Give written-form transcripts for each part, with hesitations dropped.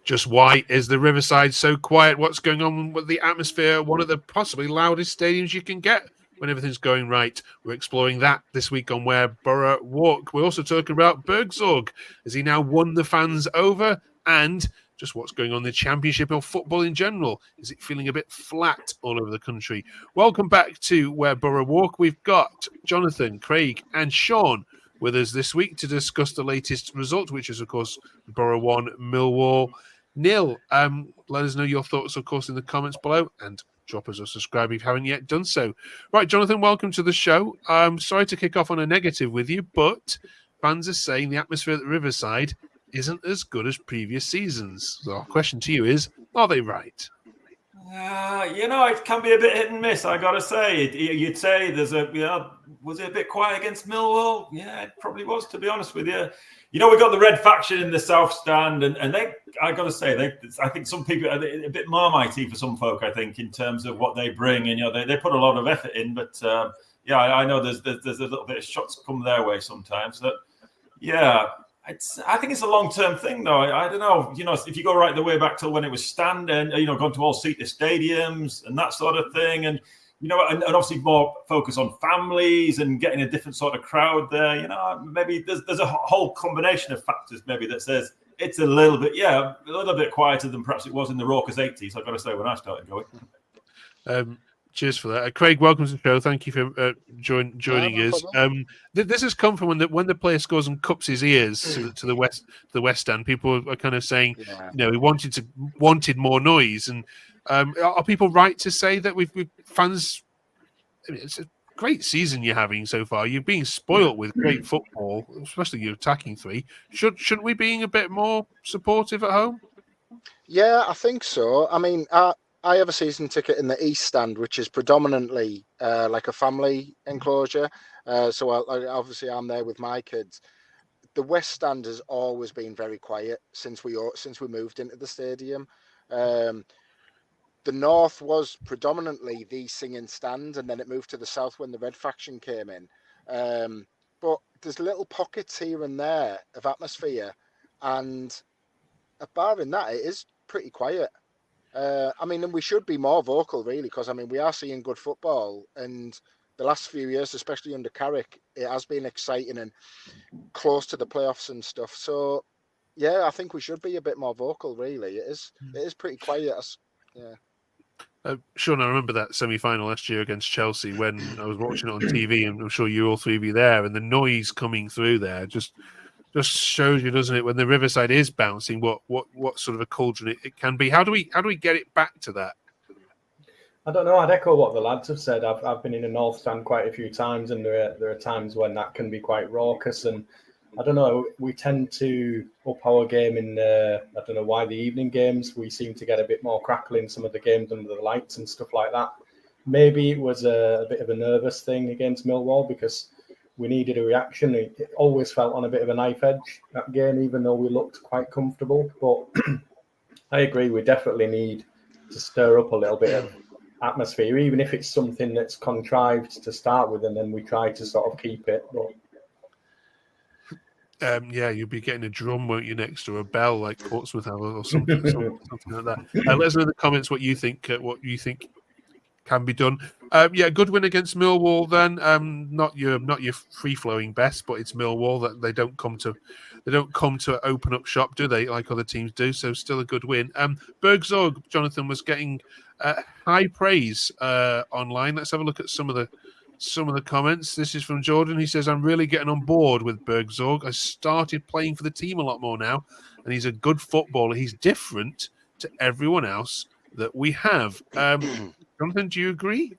Just why is the Riverside so quiet? What's going on with the atmosphere? One of the possibly loudest stadiums you can get when everything's going right. We're exploring that this week on Where Boro Walk. We're also talking about Burgzorg. Has he now won the fans over? And just what's going on in the Championship or football in general. Is it feeling a bit flat all over the country? Welcome back to Where Boro Walk. We've got Jonathan, Craig and Sean with us this week to discuss the latest result, which is, of course, Boro 1, Millwall 0. Let us know your thoughts, of course, in the comments below, and drop us a subscribe if you haven't yet done so. Right, Jonathan, welcome to the show. I'm sorry to kick off on a negative with you, but fans are saying the atmosphere at the Riverside isn't as good as previous seasons. So our question to you is, are they right? It can be a bit hit and miss, I got to say. You'd say was it a bit quiet against Millwall? Yeah, it probably was, to be honest with you. We got the red faction in the south stand, and they, I got to say, I think some people are a bit marmitey for some folk, I think, in terms of what they bring. And, they put a lot of effort in, but, I know there's a little bit of shots come their way sometimes. But, I think it's a long-term thing, though. I don't know. If you go right the way back to when it was standing, gone to all-seater stadiums and that sort of thing, and and obviously more focus on families and getting a different sort of crowd there. Maybe there's a whole combination of factors maybe that says it's a little bit quieter than perhaps it was in the raucous 80s. I've got to say when I started going. Cheers for that, Craig. Welcome to the show. Thank you for joining us. This has come from when the player scores and cups his ears to the west stand. People are kind of saying, he wanted more noise. And are people right to say that we've fans? It's a great season you're having so far. You're being spoilt with great football, especially your attacking three. Shouldn't we be a bit more supportive at home? Yeah, I think so. I mean, I have a season ticket in the East Stand, which is predominantly like a family enclosure. So obviously I'm there with my kids. The West Stand has always been very quiet since we moved into the stadium. The North was predominantly the singing stand, and then it moved to the South when the Red Faction came in. But there's little pockets here and there of atmosphere, and barring that, it is pretty quiet. And we should be more vocal, really, because, we are seeing good football. And the last few years, especially under Carrick, it has been exciting and close to the playoffs and stuff. So, yeah, I think we should be a bit more vocal, really. It is pretty quiet. Yeah. Sean, I remember that semi-final last year against Chelsea when I was watching it on TV, and I'm sure you all three be there, and the noise coming through there just shows you, doesn't it, when the Riverside is bouncing, what sort of a cauldron it can be. How do we get it back to that? I don't know. I'd echo what the lads have said. I've been in a North Stand quite a few times, and there are times when that can be quite raucous. And I don't know. We tend to up our game in I don't know why the evening games. We seem to get a bit more crackling some of the games under the lights and stuff like that. Maybe it was a bit of a nervous thing against Millwall because we needed a reaction. It always felt on a bit of a knife edge, that game, even though we looked quite comfortable. But I agree, we definitely need to stir up a little bit of atmosphere, even if it's something that's contrived to start with, and then we try to sort of keep it. But you'll be getting a drum, won't you, next to a bell like Portsmouth have, or something like that. Let us know in the comments what you think can be done. Good win against Millwall then. Not your free flowing best, but it's Millwall that they don't come to open up shop, do they, like other teams do? So still a good win. Bergzorg, Jonathan, was getting high praise online. Let's have a look at some of the comments. This is from Jordan. He says, "I'm really getting on board with Burgzorg. I started playing for the team a lot more now, and he's a good footballer. He's different to everyone else that we have." Jonathan, do you agree?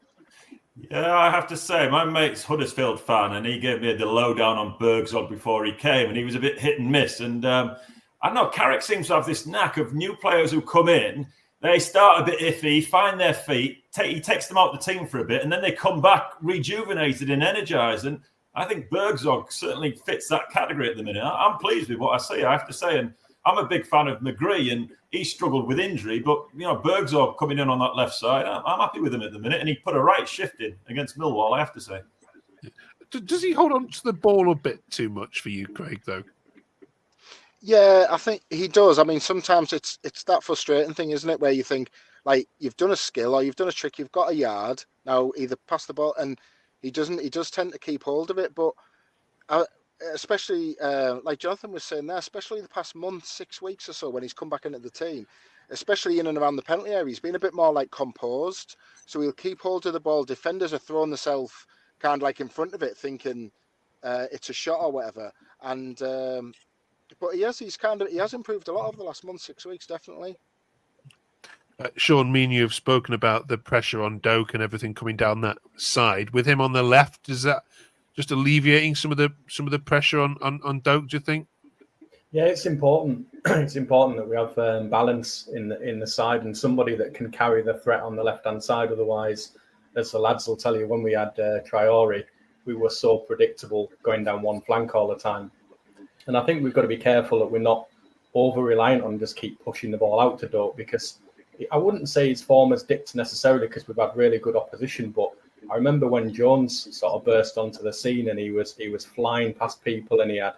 Yeah, I have to say, my mate's Huddersfield fan, and he gave me the lowdown on Burgzorg before he came, and he was a bit hit and miss. And I don't know, Carrick seems to have this knack of new players who come in, they start a bit iffy, find their feet, he takes them out the team for a bit, and then they come back rejuvenated and energised. And I think Burgzorg certainly fits that category at the minute. I'm pleased with what I see, I have to say. And I'm a big fan of McGree, and he struggled with injury, but Bergzorg coming in on that left side, I'm happy with him at the minute, and he put a right shift in against Millwall, I have to say. Does he hold on to the ball a bit too much for you, Craig, though? Yeah, I think he does. I mean, sometimes it's that frustrating thing, isn't it, where you think like you've done a skill or you've done a trick, you've got a yard now, either pass the ball, and he doesn't. He does tend to keep hold of it, but I, especially like Jonathan was saying there, especially the past month, 6 weeks or so, when he's come back into the team, especially in and around the penalty area, he's been a bit more like composed. So he'll keep hold of the ball. Defenders are throwing themselves kind of like in front of it, thinking it's a shot or whatever, and. But he has improved a lot over the last month, 6 weeks, definitely. Sean, me and you have spoken about the pressure on Doak and everything coming down that side. With him on the left, is that just alleviating some of the pressure on Doak? Do you think? Yeah, it's important. It's important that we have balance in the side and somebody that can carry the threat on the left hand side. Otherwise, as the lads will tell you, when we had Traore, we were so predictable going down one flank all the time. And I think we've got to be careful that we're not over reliant on just keep pushing the ball out to Doak, because I wouldn't say his form has dipped necessarily because we've had really good opposition. But I remember when Jones sort of burst onto the scene and he was flying past people and he had,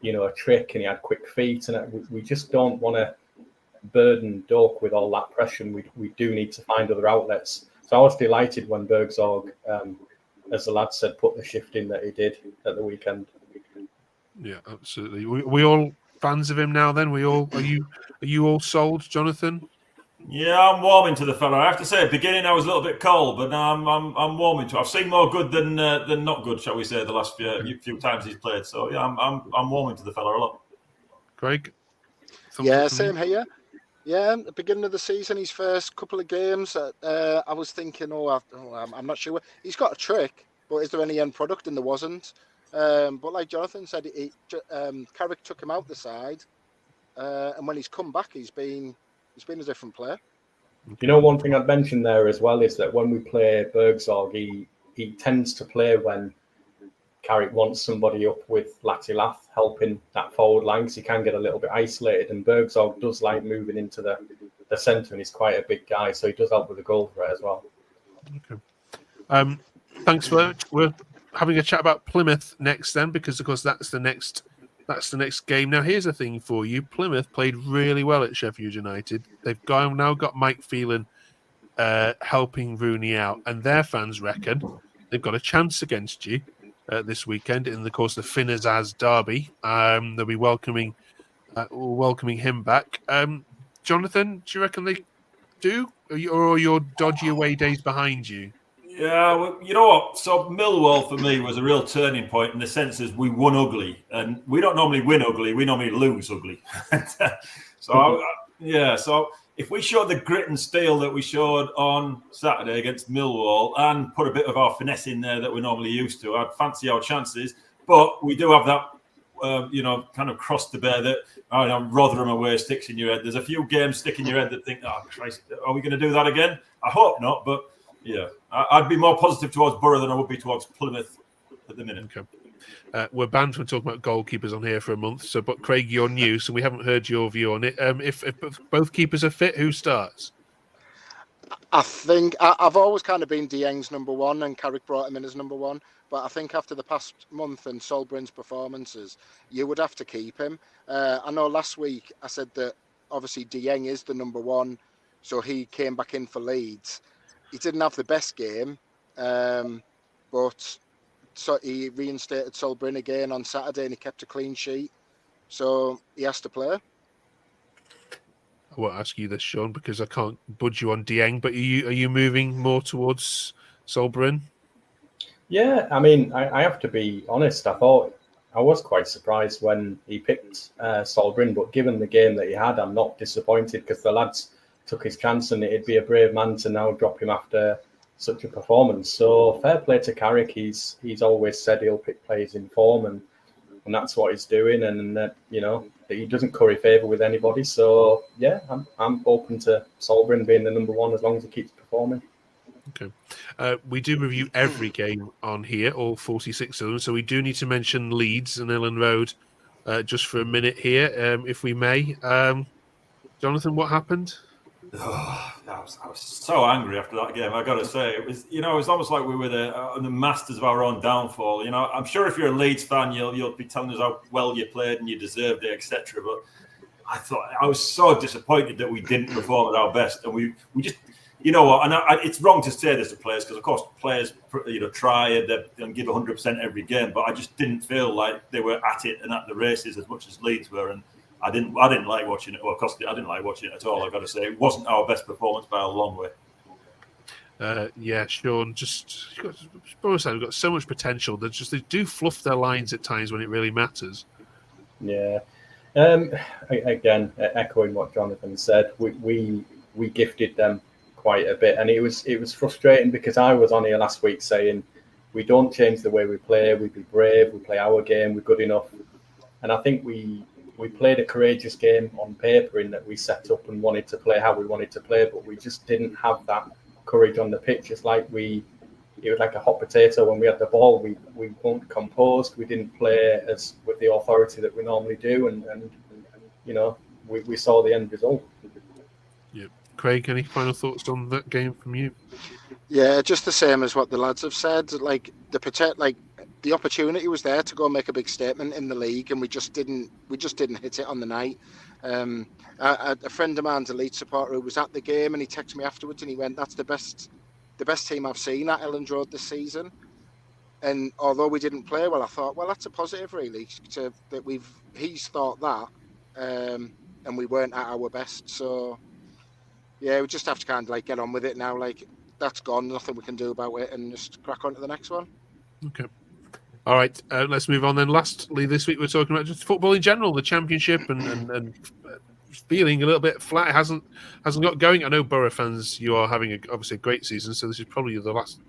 a trick and he had quick feet, and we just don't want to burden Doak with all that pressure. And we do need to find other outlets. So I was delighted when Bergzorg, as the lad said, put the shift in that he did at the weekend. Yeah, absolutely. We all fans of him now. Then are you all sold, Jonathan? Yeah, I'm warming to the fella. I have to say, at the beginning I was a little bit cold, but now I'm warming to. I've seen more good than not good, shall we say, the last few times he's played. So yeah, I'm warming to the fella a lot. Craig? Yeah, same here. Yeah, at the beginning of the season, his first couple of games, I was thinking, I'm not sure. He's got a trick, but is there any end product? And there wasn't. But like Jonathan said, Carrick took him out the side, and when he's come back, he's been a different player. One thing I'd mention there as well is that when we play Burgzorg, he tends to play when Carrick wants somebody up with Latilath helping that forward line, because he can get a little bit isolated, and Bergzorg does like moving into the centre, and he's quite a big guy, so he does help with the goal threat as well. Okay. Thanks for that. We're having a chat about Plymouth next then, because of course that's the next game. Now here's the thing for you. Plymouth played really well at Sheffield United. They've now got Mike Phelan helping Rooney out, and their fans reckon they've got a chance against you this weekend in the course of the Finn Azaz derby. They'll be welcoming him back. Jonathan, do you reckon they do, or are your dodgy away days behind you? Yeah, well, you know what? So Millwall for me was a real turning point in the sense as we won ugly, and we don't normally win ugly; we normally lose ugly. So if we showed the grit and steel that we showed on Saturday against Millwall and put a bit of our finesse in there that we're normally used to, I'd fancy our chances. But we do have that, kind of cross to bear that, Rotherham away sticks in your head. There's a few games stick in your head that think, oh, Christ, are we going to do that again? I hope not, but yeah, I'd be more positive towards Boro than I would be towards Plymouth at the minute. Okay. We're banned from talking about goalkeepers on here for a month. But Craig, you're new, so we haven't heard your view on it. If both keepers are fit, who starts? I think I've always kind of been Dieng's number one, and Carrick brought him in as number one. But I think after the past month and Solbrin's performances, you would have to keep him. I know last week I said that obviously Dieng is the number one, so he came back in for Leeds. He didn't have the best game, but so he reinstated Solbrin again on Saturday and he kept a clean sheet. So he has to play. I won't ask you this, Sean, because I can't budge you on Dieng, but are you moving more towards Solbrin? Yeah, I mean, I have to be honest. I was quite surprised when he picked Solbrin, but given the game that he had, I'm not disappointed because the lads took his chance, and it'd be a brave man to now drop him after such a performance. So fair play to Carrick. He's always said he'll pick players in form, and that's what he's doing. And he doesn't curry favour with anybody. So yeah, I'm open to Solbrin being the number one as long as he keeps performing. Okay. We do review every game on here, all 46 of them. So we do need to mention Leeds and Elland Road just for a minute here, if we may. Jonathan, what happened? I was so angry after that game. I got to say, it was almost like we were the masters of our own downfall. I'm sure if you're a Leeds fan, you'll be telling us how well you played and you deserved it, etc. But I was so disappointed that we didn't perform at our best, and we just, you know what? And it's wrong to say this to players because, of course, players try and give 100% every game, but I just didn't feel like they were at it and at the races as much as Leeds were, and I didn't like watching it. Well, of course, I didn't like watching it at all. I've got to say, it wasn't our best performance by a long way. Yeah, Sean. We've got so much potential. They do fluff their lines at times when it really matters. Yeah. Again, echoing what Jonathan said, we gifted them quite a bit, and it was frustrating because I was on here last week saying we don't change the way we play. We be brave. We play our game. We're good enough, and I think we played a courageous game on paper in that we set up and wanted to play how we wanted to play, but we just didn't have that courage on the pitch. It's like it was like a hot potato when we had the ball. We weren't composed. We didn't play as with the authority that we normally do, and we saw the end result. Yeah, Craig, any final thoughts on that game from you? Yeah, just the same as what the lads have said. Like the opportunity was there to go and make a big statement in the league, and we just didn't hit it on the night. A friend of mine's a Leeds supporter who was at the game, and he texted me afterwards, and he went, "That's the best team I've seen at Elland Road this season." And although we didn't play well, I thought, well, that's a positive, really, that he's thought that, and we weren't at our best. So yeah, we just have to kind of get on with it now. That's gone, nothing we can do about it, and just crack on to the next one. Okay. All right, let's move on then. Lastly, this week we're talking about just football in general, the Championship, and feeling a little bit flat. It hasn't got going. I know Boro fans, you are having obviously a great season, so this is probably the last.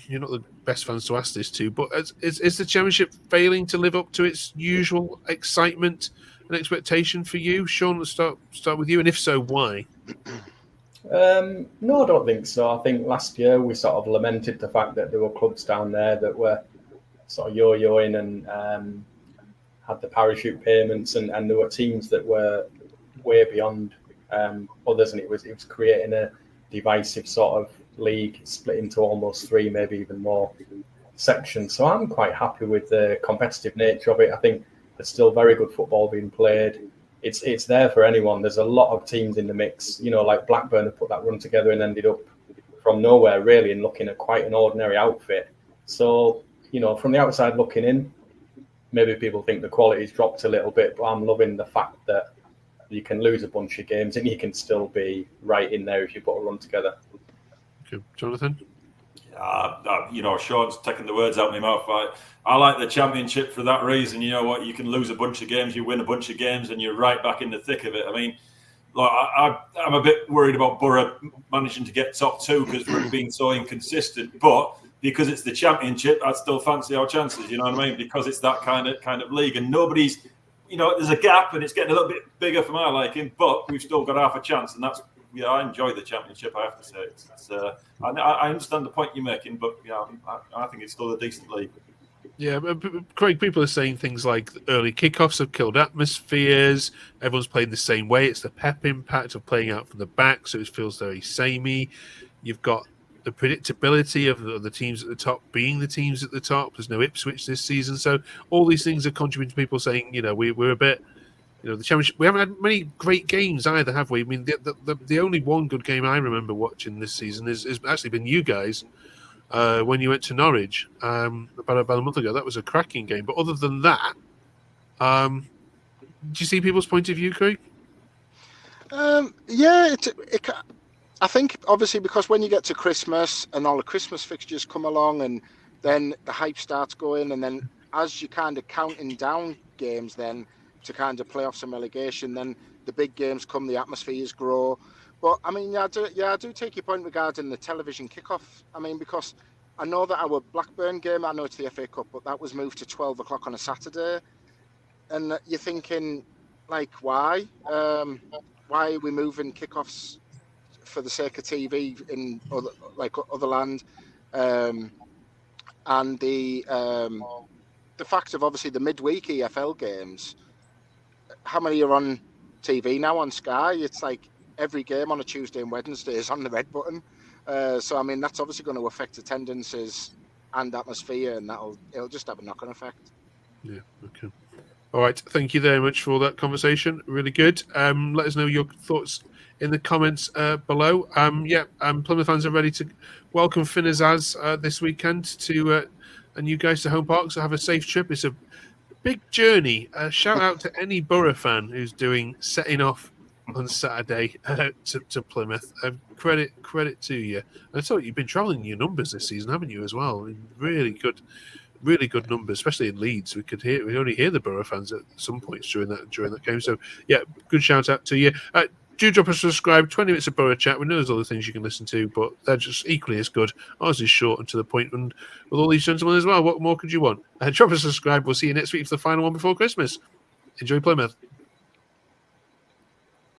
You're not the best fans to ask this to, but is the Championship failing to live up to its usual excitement and expectation for you, Sean? Let's start with you, and if so, why? No, I don't think so. I think last year we sort of lamented the fact that there were clubs down there that were sort of yo-yoing and had the parachute payments, and there were teams that were way beyond others, and it was creating a divisive sort of league split into almost three, maybe even more sections. So I'm quite happy with the competitive nature of it. I think there's still very good football being played. It's there for anyone. There's a lot of teams in the mix. Like Blackburn have put that run together and ended up from nowhere really and looking at quite an ordinary outfit. So, from the outside looking in, maybe people think the quality's dropped a little bit, but I'm loving the fact that you can lose a bunch of games and you can still be right in there if you put a run together. Okay. Jonathan? Sean's taking the words out of my mouth. I like the Championship for that reason. You know what? You can lose a bunch of games, you win a bunch of games, and you're right back in the thick of it. I mean, I'm a bit worried about Boro managing to get top two because we're being so inconsistent. But because it's the Championship, I'd still fancy our chances. You know what I mean? Because it's that kind of league, and nobody's, there's a gap, and it's getting a little bit bigger for my liking. But we've still got half a chance, and that's. Yeah, I enjoy the Championship. I have to say, I understand the point you're making, but I think it's still a decent league. Yeah, but Craig, people are saying things like early kickoffs have killed atmospheres. Everyone's playing the same way. It's the pep impact of playing out from the back, so it feels very samey. You've got the predictability of the teams at the top being the teams at the top. There's no Ipswich this season, so all these things are contributing to people saying, we're a bit. The Championship. We haven't had many great games either, have we? I mean, the only one good game I remember watching this season has actually been you guys when you went to Norwich about a month ago. That was a cracking game. But other than that, do you see people's point of view, Craig? Yeah, I think obviously because when you get to Christmas and all the Christmas fixtures come along, and then the hype starts going, and then as you kind of counting down games, then. To kind of playoffs and relegation, then the big games come, the atmospheres grow. But I mean, I do take your point regarding the television kickoff. I mean, because I know that our Blackburn game, I know it's the FA Cup, but that was moved to 12 o'clock on a Saturday, and you're thinking, why? Why are we moving kickoffs for the sake of TV in other land? And the fact of obviously the midweek EFL games. How many are on TV now on Sky? It's every game on a Tuesday and Wednesday is on the red button. So I mean, that's obviously going to affect attendances and atmosphere, and it'll just have a knock-on effect. Yeah. Okay. All right. Thank you very much for that conversation. Really good. Let us know your thoughts in the comments below. Plymouth fans are ready to welcome Finn Azaz this weekend to and you guys to Home Park. So have a safe trip. It's a big journey. Shout out to any Boro fan who's setting off on Saturday to Plymouth. Credit to you. I thought you've been travelling your numbers this season, haven't you, as well? Really good numbers, especially in Leeds. We only hear the Boro fans at some points during that game. So yeah, good shout out to you. Do drop us a subscribe. 20 minutes of Boro chat. We know there's other things you can listen to, but they're just equally as good. Ours is short and to the point, and with all these gentlemen as well. What more could you want? Drop us a subscribe. We'll see you next week for the final one before Christmas. Enjoy Plymouth.